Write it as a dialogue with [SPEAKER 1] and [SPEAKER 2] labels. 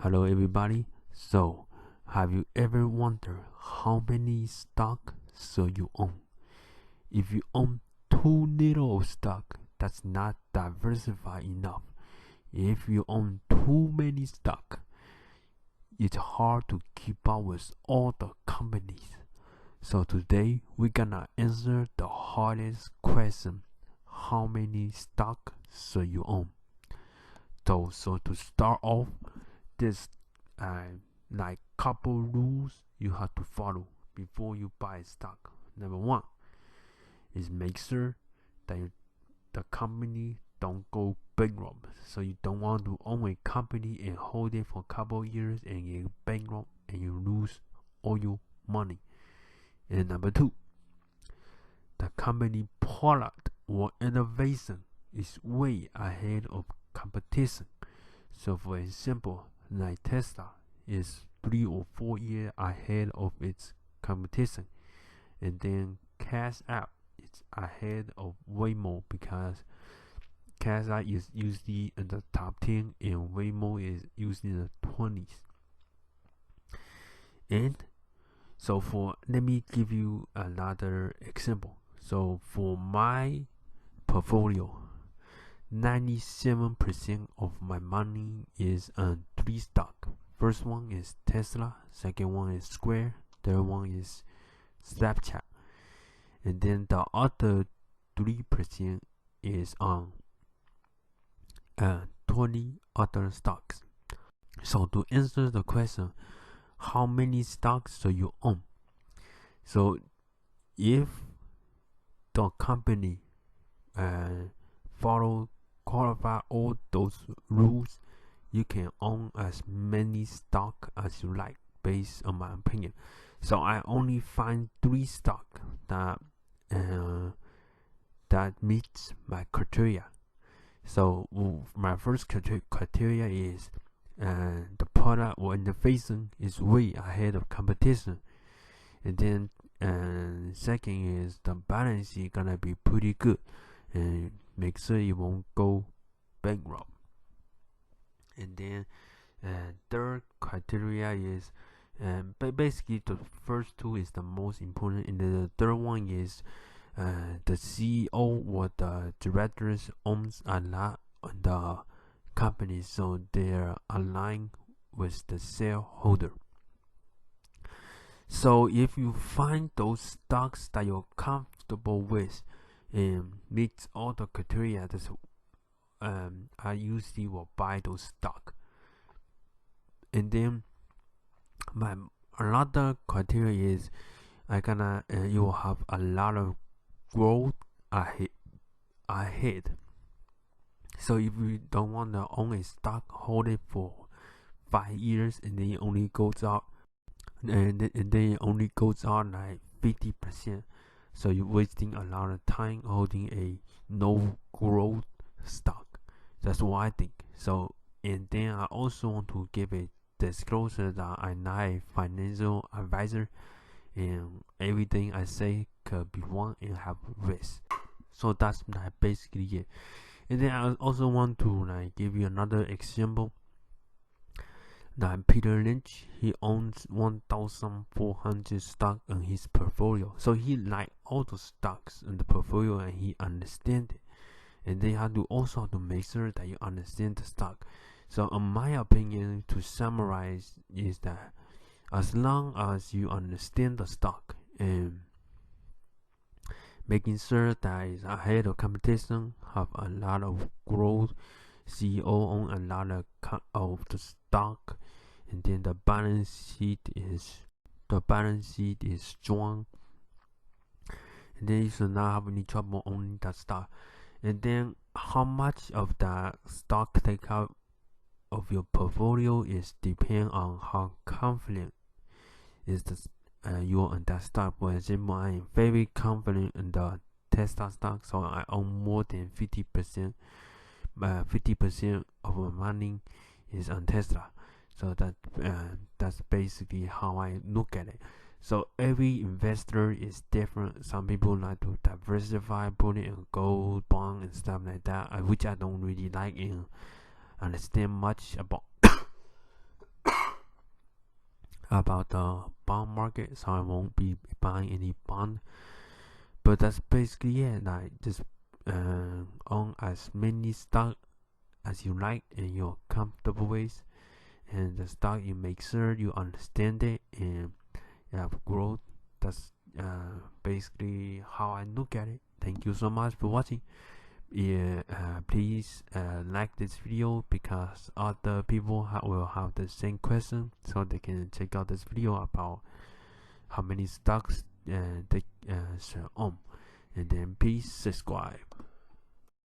[SPEAKER 1] Hello everybody. So, have you ever wondered how many stock you own? If you own too little of stock, that's not diversified enough. If you own too many stock, it's hard to keep up with all the companies. So today we're gonna answer the hardest question: how many stock you own? So to start off, this like couple rules you have to follow before you buy stock. Number one is make sure that the company don't go bankrupt. So you don't want to own a company and hold it for a couple years and get bankrupt and you lose all your money. And number two, the company product or innovation is way ahead of competition. So for example, like Tesla is 3 or 4 years ahead of its competition, and then Cash App is ahead of Waymo because Cash App is usually in the top 10 and Waymo is usually in the 20s. And so let me give you another example. So for my portfolio, 97% of my money is on 3 stock. First one is Tesla, second one is Square, third one is Snapchat, and then the other 3% is on 20 other stocks. So to answer the question, how many stocks do you own? So if the company qualify all those rules, you can own as many stock as you like based on my opinion. So I only find 3 stock that meets my criteria. So my first criteria is the product or innovation is way ahead of competition, and then second is the balance sheet gonna be pretty good and make sure it won't go bankrupt. And then third criteria is but basically the first two is the most important, and then the third one is the CEO or the directors owns a lot of the company, so they're aligned with the shareholder. So if you find those stocks that you're comfortable with and meets all the criteria, I usually will buy those stock. And then my another criteria is you will have a lot of growth ahead. So if you don't want to own a stock, hold it for 5 years and then it only goes out and then it only goes out like 50%. So you're wasting a lot of time holding a no growth stock. That's what I think. So, and then I also want to give a disclosure that I'm not a financial advisor and everything I say could be wrong and have risk. So that's like basically it. And then I also want to give you another example. Now Peter Lynch, he owns 1,400 stock in his portfolio. So he like all the stocks in the portfolio and he understands it. And then you have to also have to make sure that you understand the stock. So in my opinion, to summarize, is that as long as you understand the stock and making sure that it's ahead of competition, have a lot of growth, CEO own a lot of the stock, and then the balance sheet is strong, and then you should not have any trouble owning that stock. And then how much of the stock take out of your portfolio is depend on how confident is you on that stock. For example, I am very confident in the Tesla stock, so I own more than 50%. 50% of my money is on Tesla. So that's basically how I look at it. So every investor is different. Some people like to diversify, put it in gold, bond, and stuff like that, which I don't really like and understand much about. about the bond market, so I won't be buying any bond. But that's basically it. Like just own as many stock as you like in your comfortable ways, and the stock you make sure you understand it and you have growth. That's basically how I look at it. Thank you so much for watching. Yeah, please like this video because other people will have the same question, so they can check out this video about how many stocks they should own. And then please subscribe.